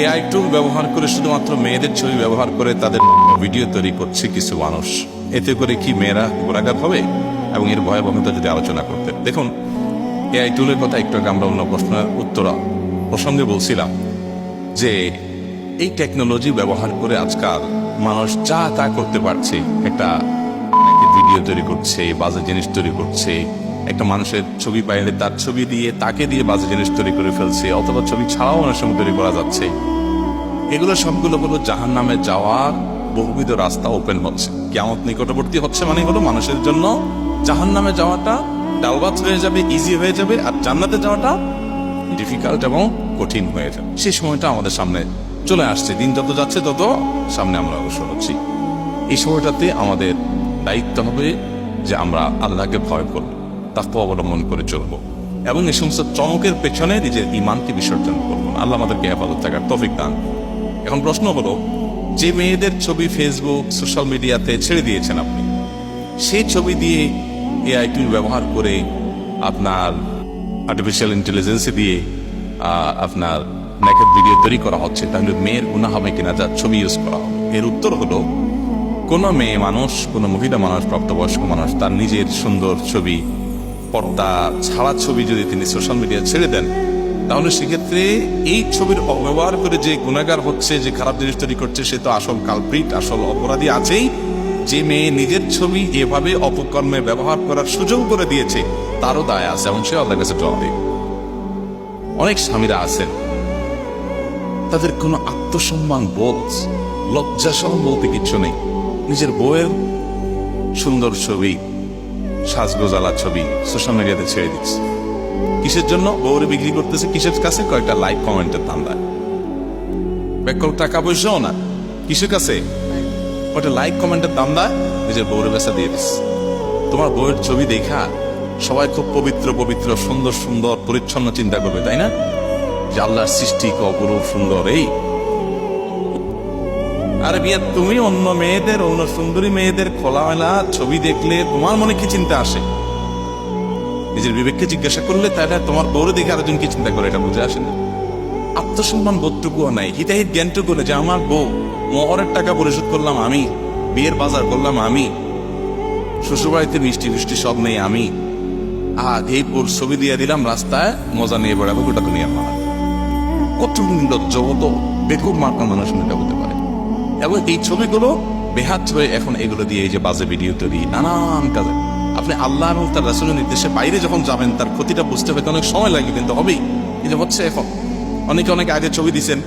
AI টুল ব্যবহার করে শুধুমাত্র মেয়েদের ছবি ব্যবহার করে তাদের ভিডিও তৈরি করছে কিছু মানুষ। এতে করে কি মেয়েরা গোড়াঘাত হবে? এবং এর ভয়াবহতা যদি আলোচনা করতে দেখুন, এআই টুলের কথা একটু আগে আমরা অন্য প্রশ্নের উত্তর প্রসঙ্গে বলছিলাম যে এই টেকনোলজি ব্যবহার করে আজকাল মানুষ যা তা করতে পারছে। একটা ভিডিও তৈরি করছে, বাজে জিনিস তৈরি করছে, একটা মানুষের ছবি পাইলে তার ছবি দিয়ে তাকে দিয়ে বাজে জিনিস তৈরি করে ফেলছে, অথবা ছবি ছাড়াও অনেক সময় তৈরি করা যাচ্ছে। এগুলো সবগুলো হলো জাহান্নামে যাওয়ার বহুবিধ রাস্তা ওপেন হচ্ছে, কিয়ামত নিকটবর্তী হচ্ছে। মানে হলো মানুষের জন্য জাহান্নামে যাওয়াটা ডালবাত হয়ে যাবে, ইজি হয়ে যাবে, আর জান্নাতে যাওয়াটা ডিফিকাল্ট এবং কঠিন হয়ে যাবে। সেই সময়টা আমাদের সামনে চলে আসছে। দিন যত যাচ্ছে তত সামনে আমরা অগ্রসর হচ্ছি। এই সময়টাতে আমাদের দায়িত্ব হবে যে আমরা আল্লাহকে ভয় করব, তাকে অবলম্বন করে চলব, এবং এই সমস্ত চমকের পেছনে নিজের ইমানকে বিসর্জন করবো। আল্লাহ আমাদেরকে হেফাজত থাকার তৌফিক দান। এখন প্রশ্ন হলো, যে মেয়েদের ছবি ফেসবুক সোশ্যাল মিডিয়াতে ছেড়ে দিয়েছেন আপনি, সেই ছবি দিয়ে এআই টুল ব্যবহার করে আপনার আর্টিফিশিয়াল ইন্টেলিজেন্স দিয়ে আপনার নেকেড ভিডিও তৈরি করা হচ্ছে, তাহলে মেয়ের গুনাহ হবে কিনা যার ছবি ইউজ করা হবে? এর উত্তর হলো, কোনো মেয়ে মানুষ, কোনো মহিলা মানুষ, প্রাপ্তবয়স্ক মানুষ তার নিজের সুন্দর ছবি, পর্দা ছাড়া ছবি যদি তিনি সোশ্যাল মিডিয়া ছেড়ে দেন, তাহলে সেক্ষেত্রে এই ছবির অব্যবহার করে যে গুনাহগার হচ্ছে, যে খারাপ জিনিস তৈরি করছে, সে তো আসল কালপ্রিট, আসল অপরাধী আছেই। যে মেয়ে নিজের ছবি এভাবে অপকর্মে ব্যবহার করার সুযোগ করে দিয়েছে, তারও দায় আছে এবং সে আল্লাহর কাছে জবাব দেবে। অনেক স্বামীরা আছেন, তাদের কোনো আত্মসম্মান বোধ, লজ্জাশরম বলতে কিচ্ছু নেই। নিজের বউয়ের সুন্দর ছবি, সাজগোজালা ছবি সোশ্যাল মিডিয়াতে ছেড়ে দিচ্ছে। কিসের জন্য? বউরে বিক্রি করতেছে কিসের কাছে? কয়েকটা লাইক কমেন্টের ধান্দায়। বেকল টাকা পয়সাও না, কিসের কাছে? কয়েকটা লাইক কমেন্টের ধান্দায় নিজের বউরে বেচা দিয়ে দিচ্ছে। তোমার বউয়ের ছবি দেখা সবাই খুব পবিত্র পবিত্র, সুন্দর সুন্দর, পরিচ্ছন্ন চিন্তা করবে, তাই না? যে আল্লাহর সৃষ্টি অপরূপ সুন্দর। এই আরে বিয়ে, তুমি অন্য মেয়েদের, অন্য সুন্দরী মেয়েদের খোলামেলা ছবি দেখলে তোমার মনে কি চিন্তা আসে? নিজের বিবেককে জিজ্ঞাসা করলে তাহলে তোমার বউরে দেখে আরেকজন কি চিন্তা করে, এটা বুঝে আসে না। আত্মসম্মান বোধটুকুও নাই, হিতাহিত জ্ঞানটুকু যে আমার বউ, মোহরের টাকা পরিশোধ করলাম আমি, বিয়ের বাজার করলাম আমি, শ্বশুরবাড়িতে মিষ্টি ফিষ্টি সব নেই আমি, এই পুর ছবি দিয়ে দিলাম, রাস্তায় মজা নিয়ে বেড়াবো গোটা দুনিয়ার মানুষ। কত নির্লজ্জ, কত বেকুব মার্কা মানুষ এটা হতে পারে। এবং এই ছবিগুলো বেহাত হয়ে এখন এগুলো দিয়ে এই যে বাজে ভিডিও তৈরি, নানান কাজে আপনি আল্লাহ এবং তার রাসূলের নির্দেশে বাইরে যখন যাবেন, তার ক্ষতিটা বুঝতে হবে অনেক সময় লাগবে, কিন্তু হবেই। কিন্তু হচ্ছে এখন অনেকে অনেক আগে ছবি দিচ্ছেন,